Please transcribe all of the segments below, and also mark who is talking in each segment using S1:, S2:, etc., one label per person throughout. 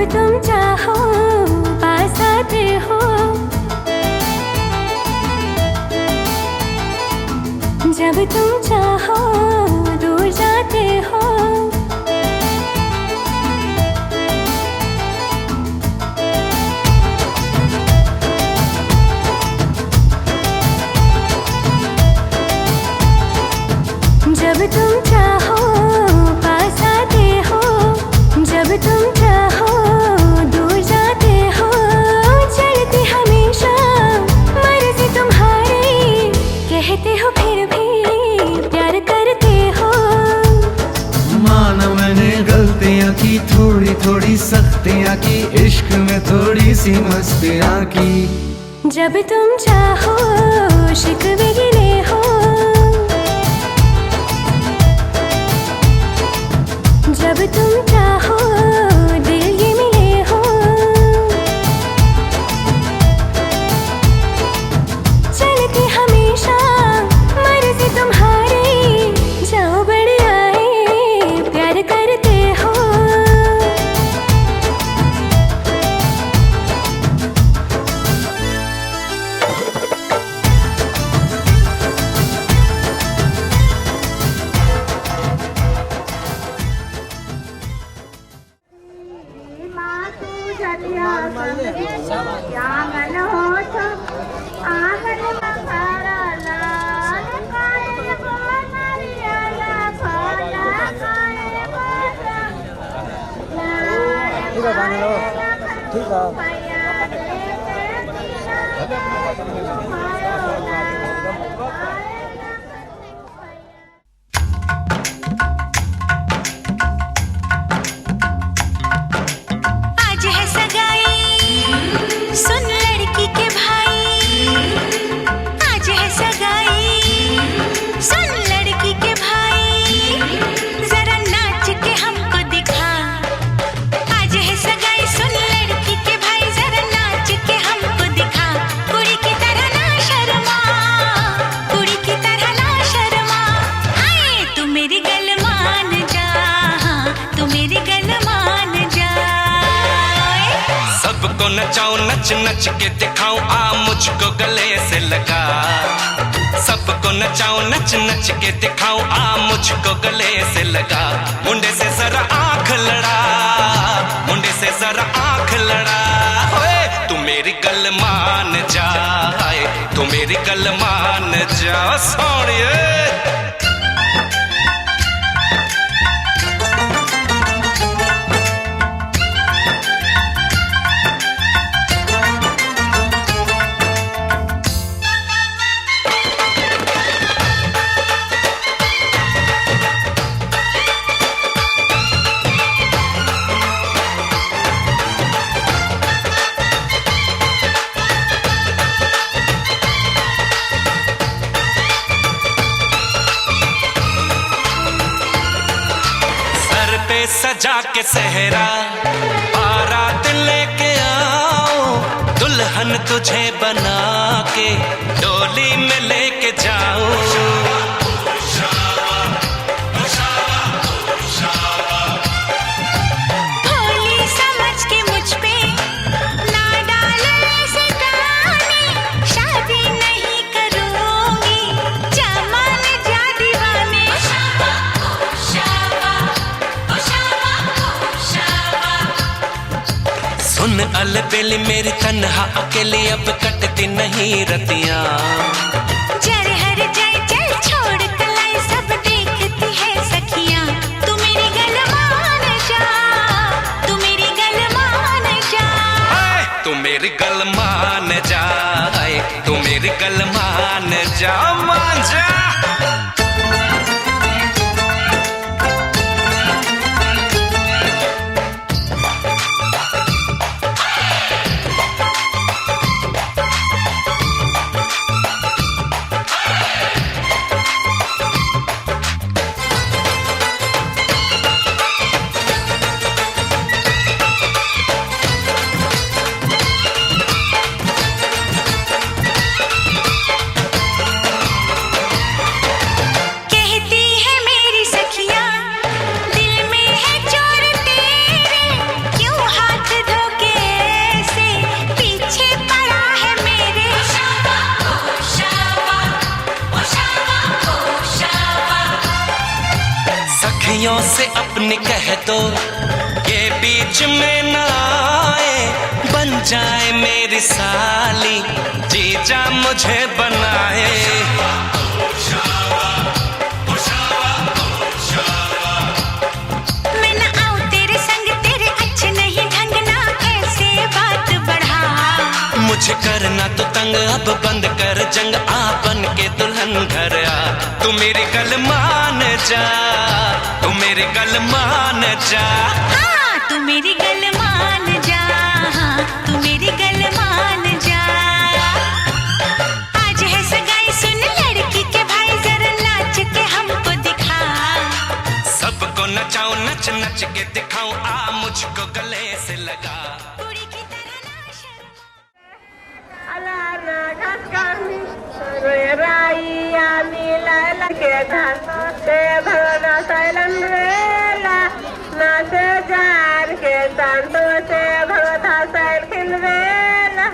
S1: तुम चाहो पास आते हो, जब तुम चाहो दूर जाते हो। जब तुम चाहो पास आते हो, जब तुम चाहो दूर जाते हो। चलती हमेशा मर्जी तुम्हारी, कहते हो फिर भी प्यार करते हो।
S2: माना मैंने गलतियाँ की, थोड़ी थोड़ी सख्तियाँ की, इश्क में थोड़ी सी मस्तियाँ की।
S1: जब तुम चाहो शिकवे गिले हो, जब तुम चाहो दिल ये मिले हो। चलती हमेशा मर्जी तुम्हारी, जाओ बड़े आए प्यार करते हो।
S3: आंगन हो तो आंगन बखारा लाल काले को नरियाला फला काले को
S4: नचाऊं नच नच के दिखाऊं, आ मुझको गले से लगा। सबको नचाऊं नच नच के दिखाऊं, आ मुझको गले से लगा। मुंडे से जरा आंख लड़ा, मुंडे से जरा आंख लड़ा। ओए तू मेरी गल मान जा, तू मेरी गल मान जा सोनिए। सजा के सहरा बारात लेके आओ, दुल्हन तुझे बना के डोली में लेके जाओ।
S3: भोली समझ के मुझ पे ना डालो ऐसे गाने, शादी नहीं करूंगी जमान जा दीवाने।
S4: सुन अलबेली मेरी तन्हा अकेली, अब कटती नहीं रतियां।
S3: जर हर जाए चल छोड़ कलाई, सब देखती है सखियां। तू मेरी गल मान जा, तू मेरी गल मान जा।
S4: तू मेरी गल मान जा, तू मेरी गल मान जा, मान जा। सहेलियों से अपनी कह दो ये बीच में ना आए, बन जाए मेरी साली, जीजा मुझे बनाए।
S3: मैं ना आऊं तेरे संग, तेरे अच्छे नहीं ढंग ना ऐसे बात बढ़ा।
S4: मुझे करना तो तंग, अब बंद कर जंग, आ बन के दुल्हन घर आ। तू मेरी गल मान जा, तू मेरी गल मान जा।
S3: हाँ तू मेरी गल मान जा, हाँ तू मेरी गल मान जा। आज है सगाई सुन लड़की के भाई, जरा नाच के हमको दिखा।
S4: सबको नचाऊं नच नच के दिखाऊं, आ मुझको गले से लगा।
S3: कुड़ी की तरह ना Sharma.
S5: Alana kaskami Raya mila la ke dhano te bhagana sailendrela na se jar ke santo se bhagata sail khilvela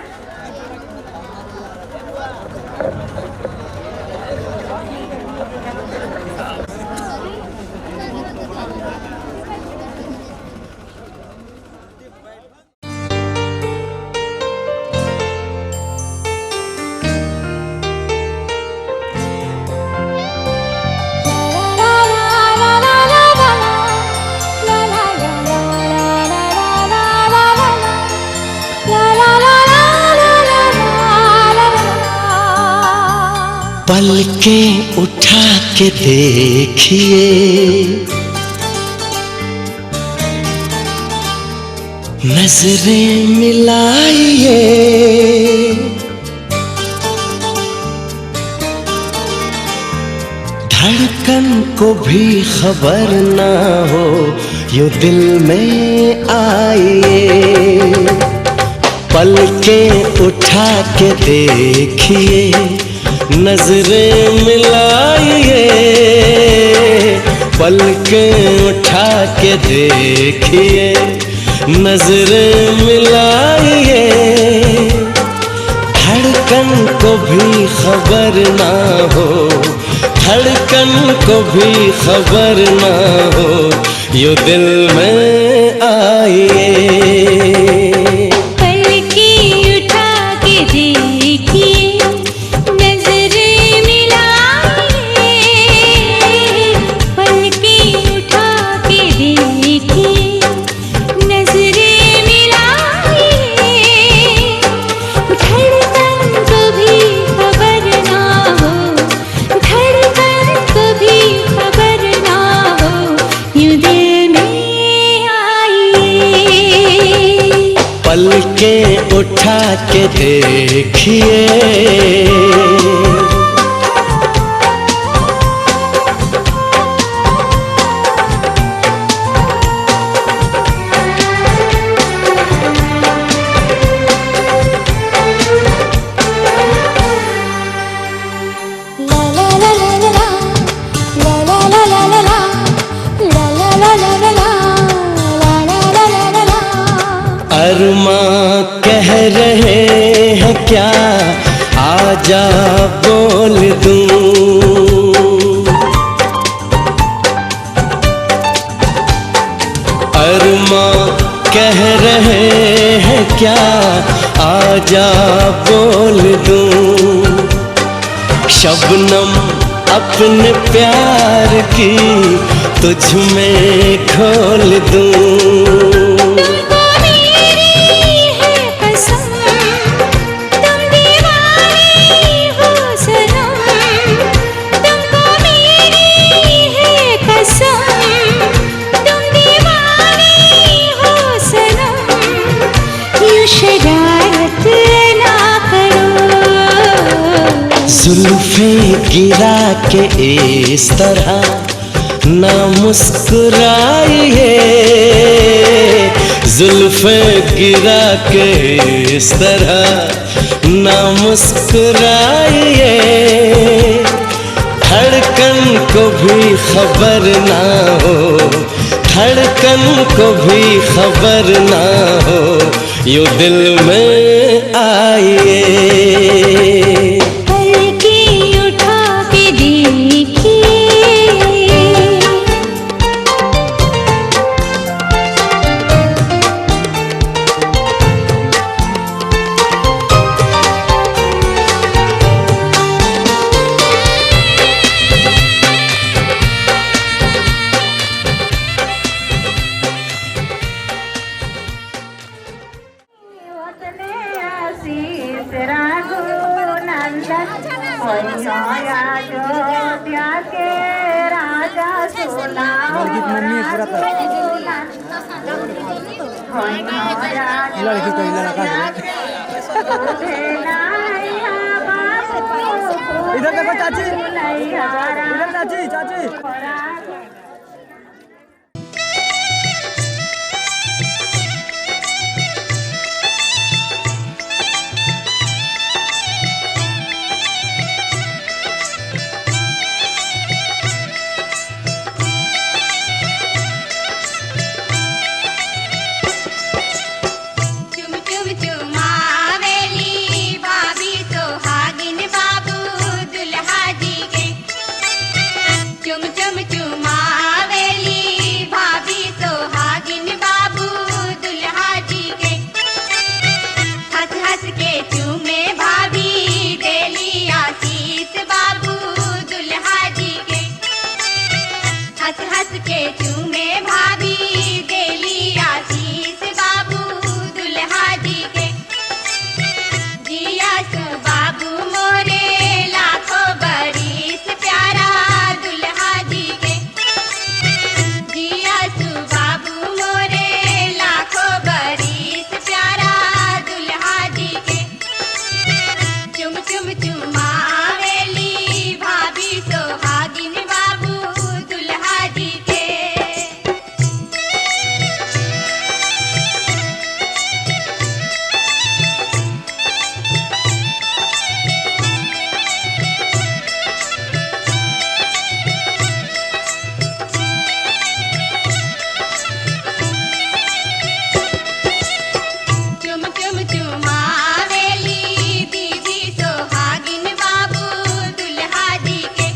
S6: पलकें उठा के देखिए, नजरें मिलाइए, धड़कन को भी खबर ना हो यूं दिल में आइए। पलकें उठा के देखिए, नजरें मिलाइए, पलकें उठा के देखिए, नजरें मिलाइए, धड़कन को भी खबर ना हो, धड़कन को भी खबर ना हो यूं दिल में आइए। पलकें उठा के देखिए, अरमां कह रहे हैं क्या, आजा बोल दूं। अरमां कह रहे हैं क्या, आजा बोल दूं। शबनम अपने प्यार की तुझ में खोल दूं। जुल्फें गिरा के इस तरह ना मुस्कुराइए, जुल्फें गिरा के इस तरह ना मुस्कुराइए, धड़कन को भी खबर ना हो, धड़कन को भी खबर ना हो यूं दिल में आइए।
S1: पलकें उठा के देखिए,
S5: अयोध्या के राजा सोला
S7: लड़की की मम्मी पूरा कर लड़की को लड़का इधर देखो चाची, इधर चाची चाची।
S3: चुम चुम चुमावेली भाभी सोहागिन बाबू दुल्हा जी के। चुम चुम चुमावेली भाभी सोहागिन बाबू दुल्हा जी के। हंस हंस के चूमे भाभी देली आशीष बाबू दुल्हा जी के। हंस हंस के चूमे भाभी देली आशीष बाबू दुल्हा जी के। जिया सु बाबू मोरे लाखों बरिस प्यारा दुल्हा जी के। जिया सु बाबू मोरे लाखों बरिस प्यारा दुल्हा जी के। चुम चुम चुमावेली भाभी सोहागिन बाबू दुल्हा जी के। चुम चुम चुमावेली दीदी सोहागिन बाबू दुल्हा जी के।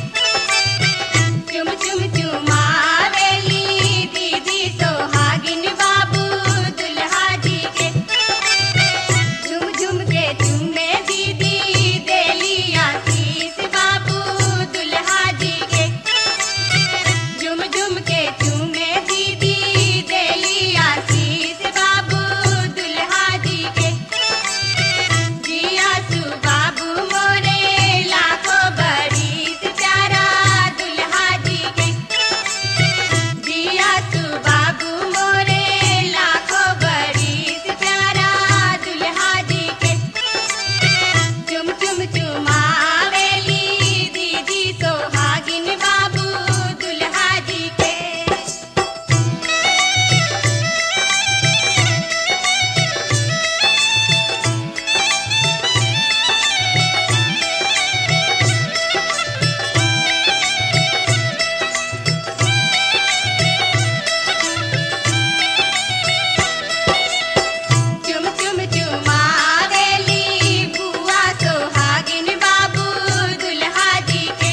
S3: चुम चुम चुमावेली दीदी सोहागिन बाबू दुल्हा जी के। झुम झुम के चूमे दीदी देली आशीष बाबू दुल्हा जी के। झुम झुम के चूमे दीदी देली आशीष बाबू दुल्हा जी के। जिया सु बाबू मोरे लाखों बरिस प्यारा दुल्हा जी के। जिया सु बाबू मोरे लाखों बरिस प्यारा दुल्हा जी के। चुम चुम चुमावेली दीदी सोहागिन बाबू दुल्हा जी के। चुम चुम चुमावेली बुआ सोहागिन बाबू दुल्हा जी के।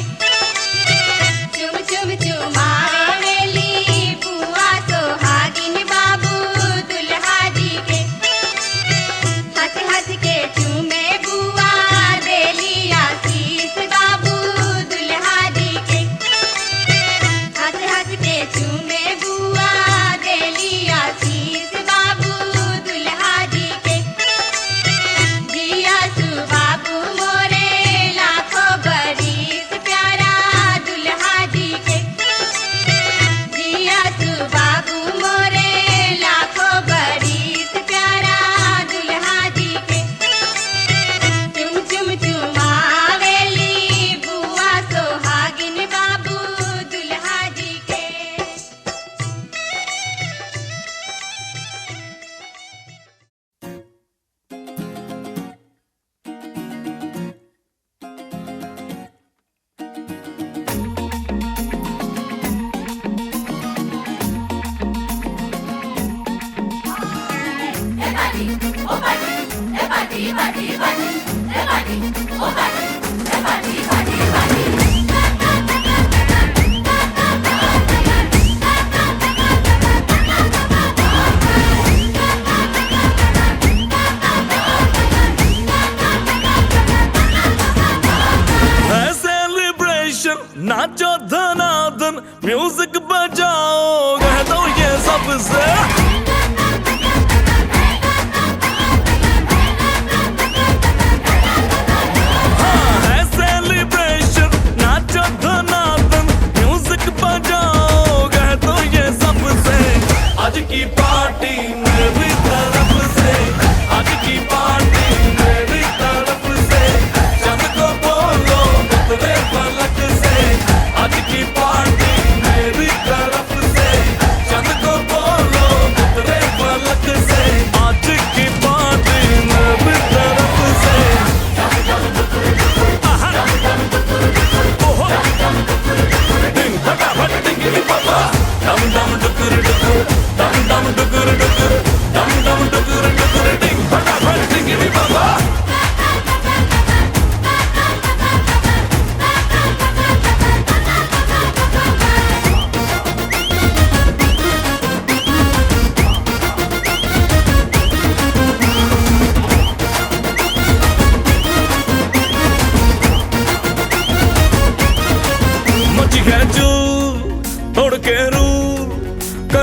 S3: चुम चुम चुमावेली बुआ सोहागिन बाबू दुल्हा जी के। हंस हंस के चूमे बुआ देली आशीष बाबू दुल्हा जी के। हंस हंस के चूमे बुआ देली आशीष बाबू दुल्हा जी के। जिया सु बाबू मोरे लाखों बरिस प्यारा दुल्हा जी के। जिया सु बाबू मोरे लाखों बरिस प्यारा दुल्हा जी के। चुम चुम चुमावेली बुआ सोहागिन बाबू दुल्हा जी के।
S8: नाचो धनाधन म्यूजिक बजाओ कह दो ये सबसे। हाँ है सेलिब्रेशन नाचो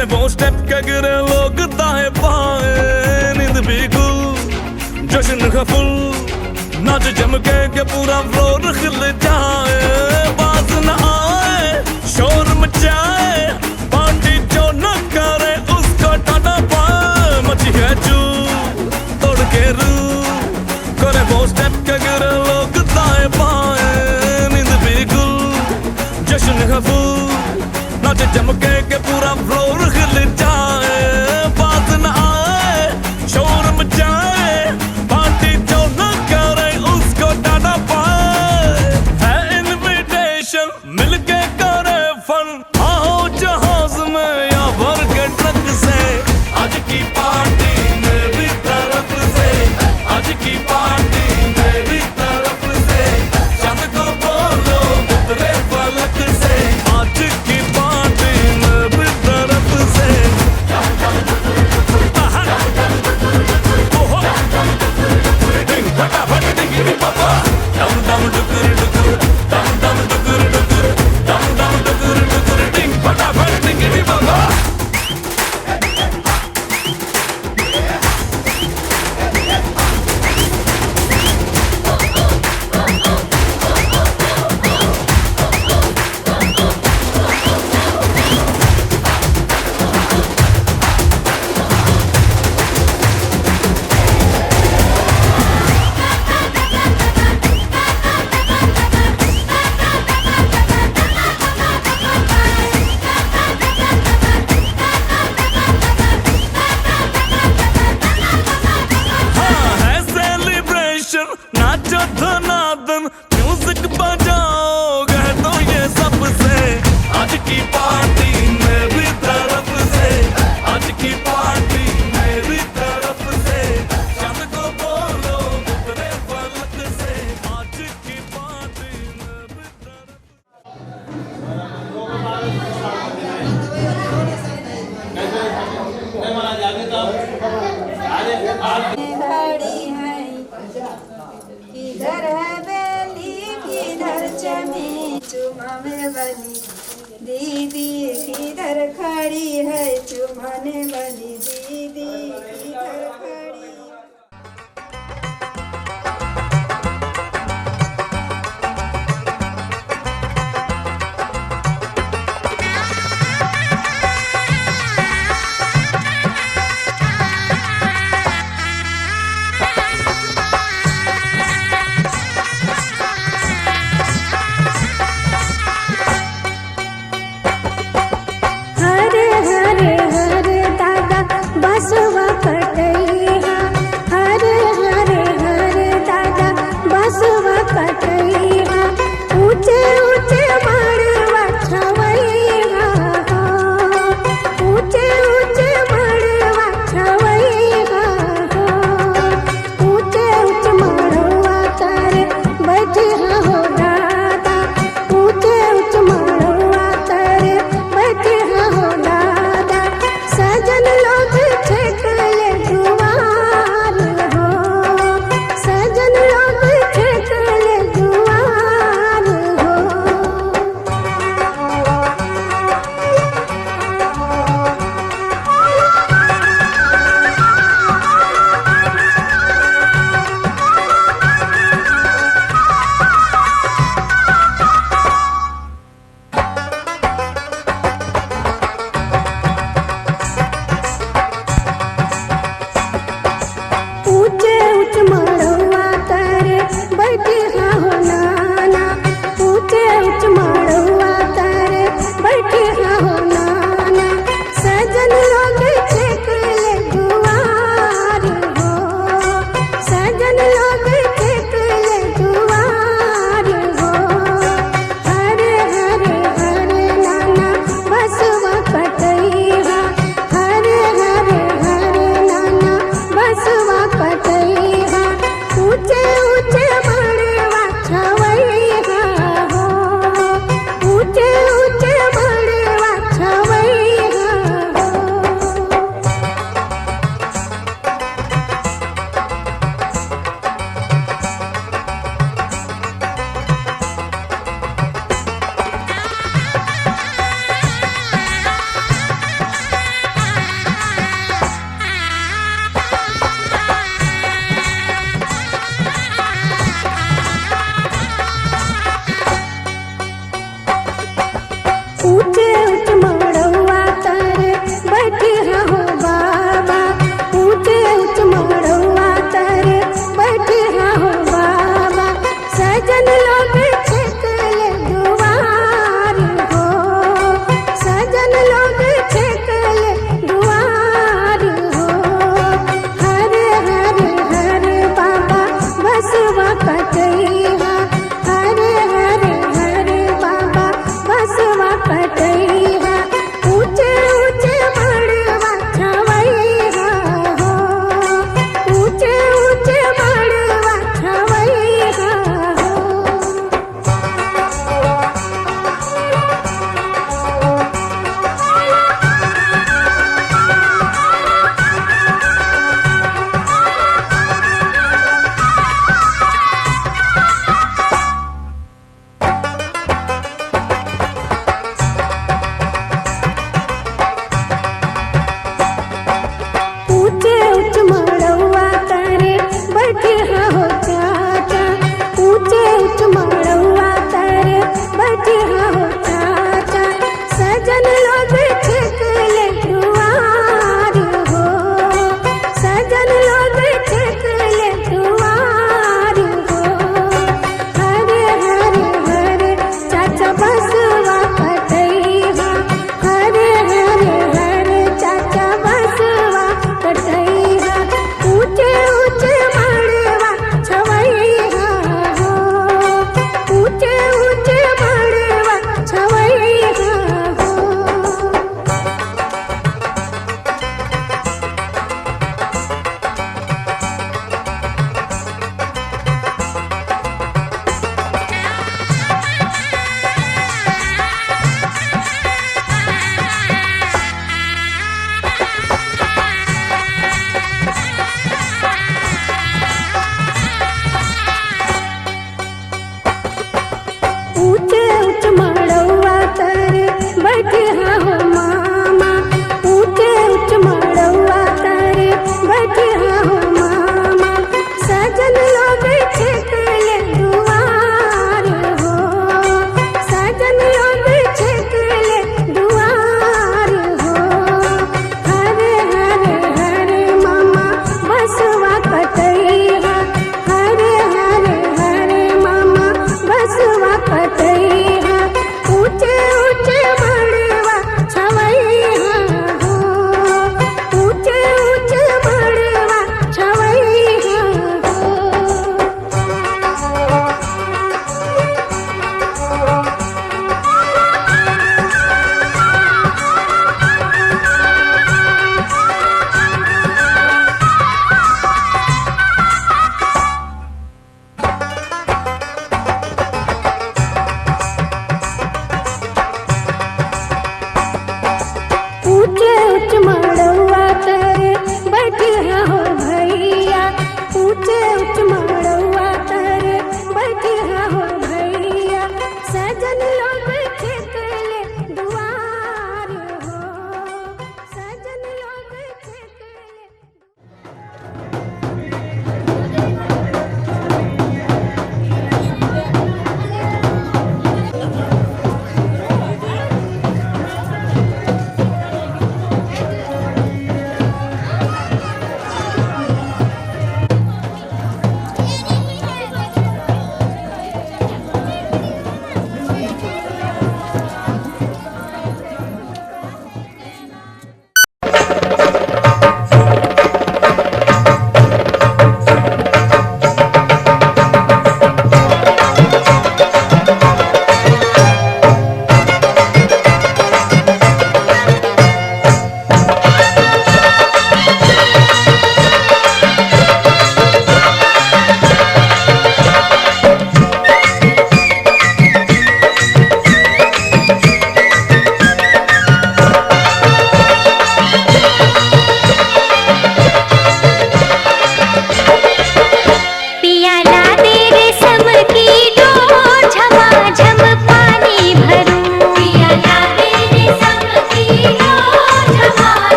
S8: करे वो स्टेप के गिरे लोग दाएं बाएं, नींद भी गुल जश्न का फुल, नाच जम के पूरा फ्लोर खिल जाए, बाज न आए शोर मचाए, पार्टी जो न करे उसको टाटा पाए, मची है चू तोड़ के रू, करे वो स्टेप के गिरे लोग दाएं बाएं, नींद भी गुल जश्न का फुल, नाच जम के पूरा फ्लोर खिल जाए, बात न आए शोर मचाए, पार्टी जो न करे उसको टाटा पाए, है इनविटेशन मिलके करे फन, आओ जहाज में या भर के ट्रक से, आज की पार्टी मेरी तरफ से, आज की पार्टी मेरी तरफ से, चांद को बोलो उतरे फलक से, आज की पार्टी मेरी तरफ से, ओहो डिंग फटाफट डिंगी पापा, डम डम डुकुर डुकुर, डम डम डुकुर डुकुर, डम डम डुकुर डुकुर, डिंग फटाफट डिंगी पापा। हाँ है सेलिब्रेशन, नाचो धनादन, म्यूजिक बजाओ, कह दो ये सबसे, आज की पार्टी मेरी तरफ से, आज की पार्टी मेरी तरफ से, चांद को बोलो उतरे फलक से, आज की पार्टी मेरी तरफ।
S5: घड़ी है किधर है बेली किधर चमी, चुमाने वाली दीदी किधर खड़ी है, चुमाने वाली दीदी किधर खड़ी।
S1: हरे हरे हरे दादा बसवा कटई ऊंचे ऊंच मड़ौआ तारे बैठी हो बाबा, ऊंचे ऊंच मड़ौआ तारे बैठी हो बाबा। सजन लोग छेकले दुआर हो, सजन लोग छेकले दुआर हो। हर हर हर बाबा बसवा कटैया, हर हर हर बाबा बसवा कटैया।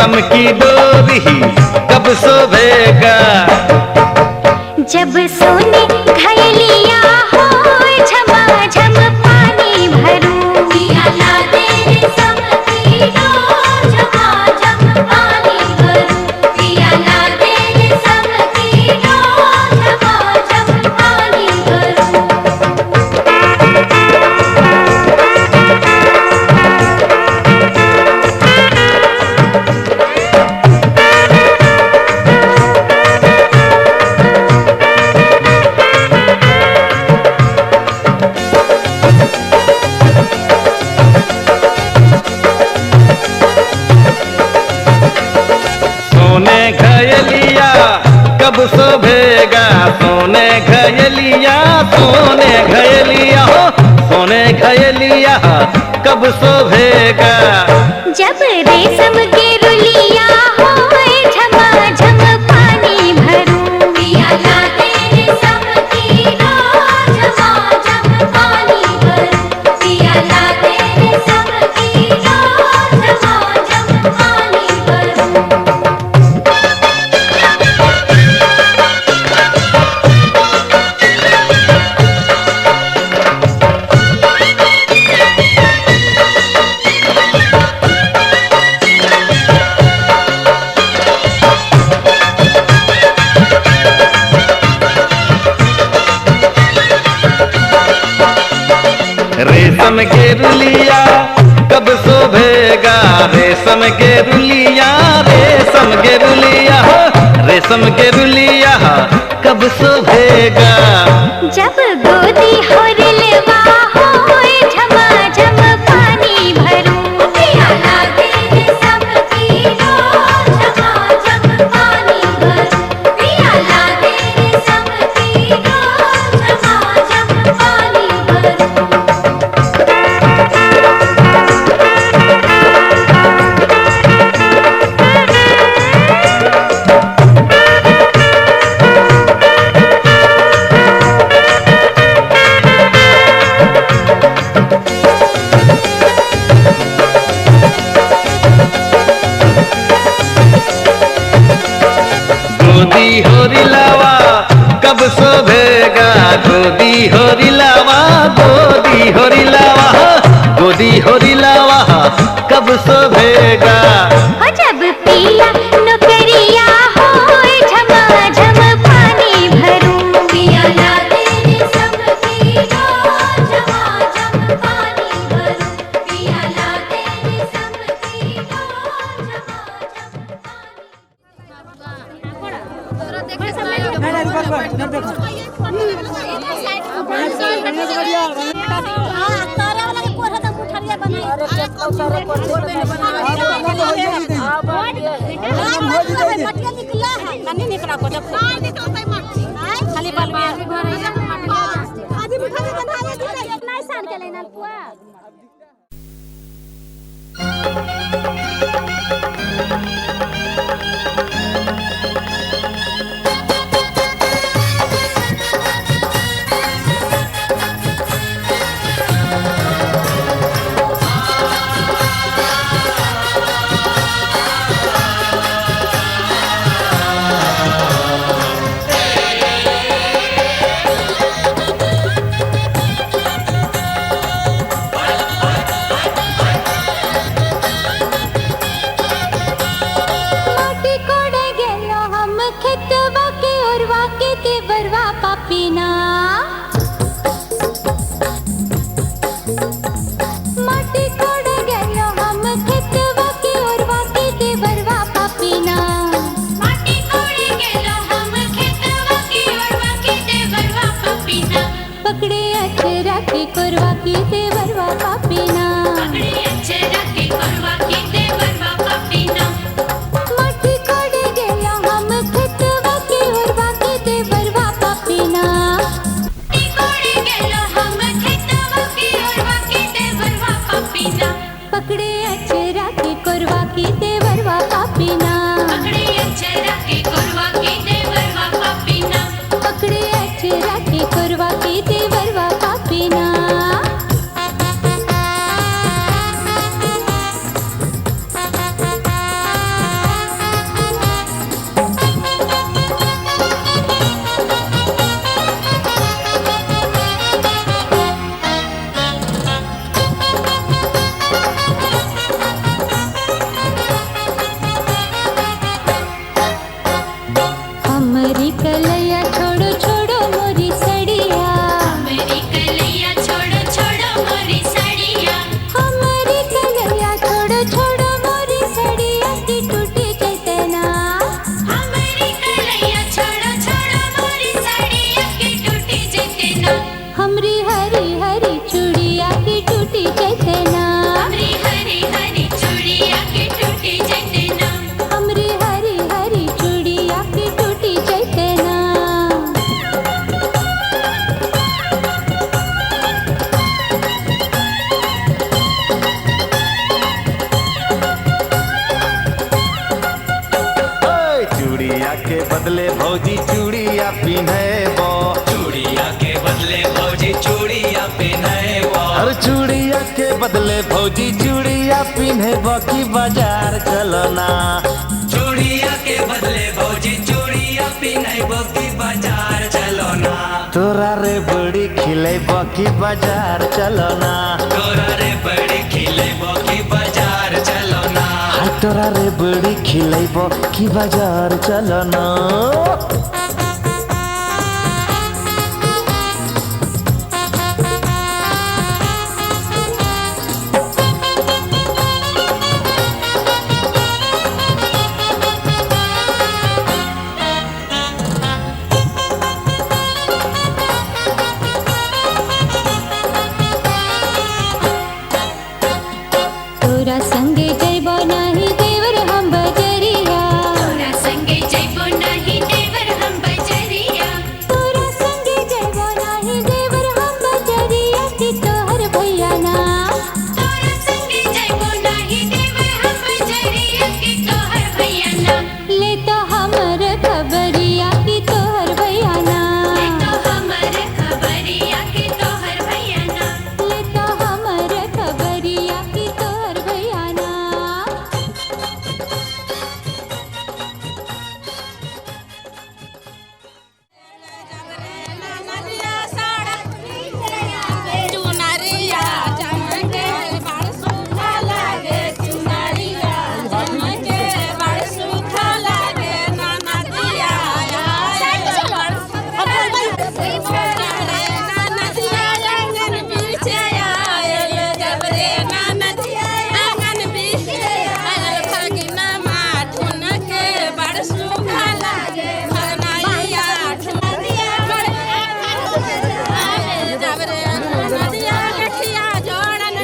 S6: रेशम की डोरी कब शोभेगा।
S1: जब सोने घायलिया हो झमाझम पानी भरूं, पिया ला दे रेशम की डोर झमाझम पानी भरूं, पिया ला दे रेशम की डोर झमाझम पानी भरूं।
S6: सोने घयलिया कब शोभेगा, सोने घयलिया, सोने घयलिया हो, सोने घयलिया कब शोभेगा।
S1: जब रेशम के रुलिया हो झमाझम पानी भरूं, पिया ला दे रेशम की डोर झमाझम पानी भरूं, पिया ला दे रेशम की डोर झमाझम पानी भरूं।
S6: रेशम के रुलिया कब शोभेगा, रेशम के रुलिया, रेशम के रुलिया हो, रेशम के रुलिया कब शोभेगा।
S1: जब गोदी हो रिलवा हो झमाझम पानी भरूं, पिया ला दे रेशम की डोर झमाझम पानी भरूं, पिया ला दे रेशम की डोर झमाझम पानी भरूं।
S6: गोदी होरी लावा कब शोभेगा, गोदी होरी लावा, गोदी होरी लावा, गोदी होरी लावा कब शोभेगा।
S1: हो जब पिया नौकरिया हो झमाझम पानी भरूं, पिया ला दे रेशम की डोर झमाझम पानी भरूं, पिया ला दे रेशम की डोर झमाझम हमरी हरी हरी चूड़िया की टूटी चैतना,
S3: हमरी हरी हरी चूड़िया की टूटी चैतना,
S1: हमरी हरी हरी चूड़िया की टूटी चैतना।
S6: चूड़िया के बदले भौजी चूड़िया पिन्हे बो,
S4: चूड़िया के बदले भौजी चूड़िया पिन्हे बो,
S6: और चूड़िया के बदले भौजी चूड़िया पिन्हे बो की बाजार चलो ना।
S4: चूड़िया के बदले भौजी चूड़िया पिन्हे बो की बाजार चलो ना।
S6: तोरा रे बड़ी खिले बो की बाजार चलो ना,
S4: तोरा रे बड़ी खिले बो की बाजार चलो ना।
S6: हाय तोरा रे बड़ी खिले बो की बाजार चलो ना।
S1: तोरा संगे जैबो नाही देवर हम बजरिया,
S3: तोरा संगे जइबो नाही देवर हम बजरिया,
S1: तोरा संगे जैबो नाही देवर हम बजरिया की तोहर भैया ना,
S3: तोरा संगे जइबो नाही देवर हम बजरिया की तोहर भैया ना।
S1: ले तो हमर खबरिया की तोहर भैया ना,
S3: ले तो हमर खबरिया की तोहर भैया ना,
S1: ले तो हमर खबरिया की तोहर भैया ना।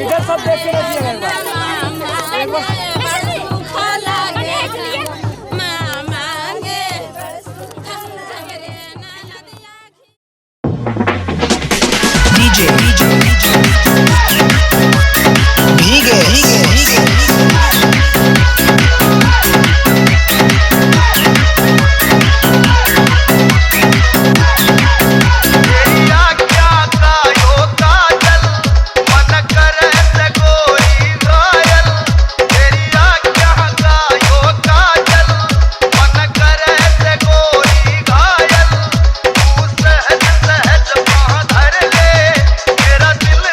S7: इधर सब देख के रखिएगा एक बार।
S9: मेरा दिल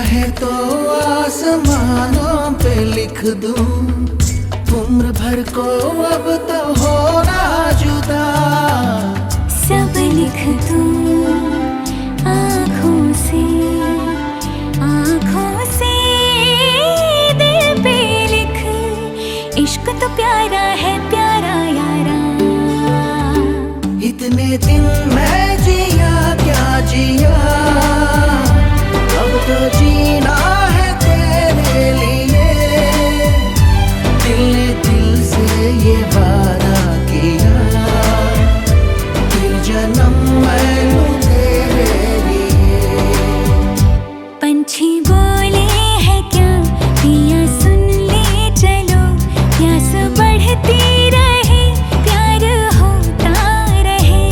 S2: चाहे तो आसमानों पे लिख दूं, उम्र भर को अब तो होना जुदा।
S1: सब लिख दूं आँखों से, आँखों से दिल पे लिख, इश्क तो प्यारा है प्यारा यारा।
S2: इतने दिन मैं जिया क्या जिया, अब तो जीना है तेरे लिए। दिल ने दिल से ये वादा किया, फिर जन्म मैं लूं तेरे लिए।
S1: पंछी बोले है क्या पिया सुन ले चलो, प्यास बढ़ती रहे प्यार होता रहे।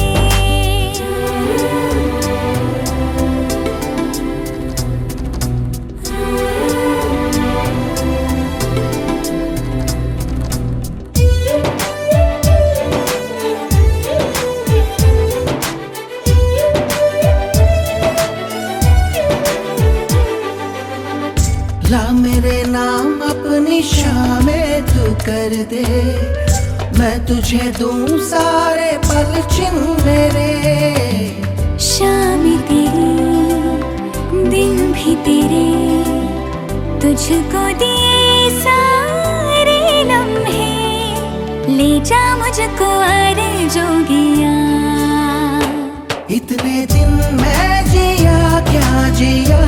S2: ला मेरे नाम अपनी शामें तू कर दे, मैं तुझे दूं सारे पल छिन मेरे।
S1: शाम तेरी दिन भी तेरे, तुझको दिए सारे लम्हे, ले जा मुझको जोगिया।
S2: इतने दिन मैं जिया क्या जिया,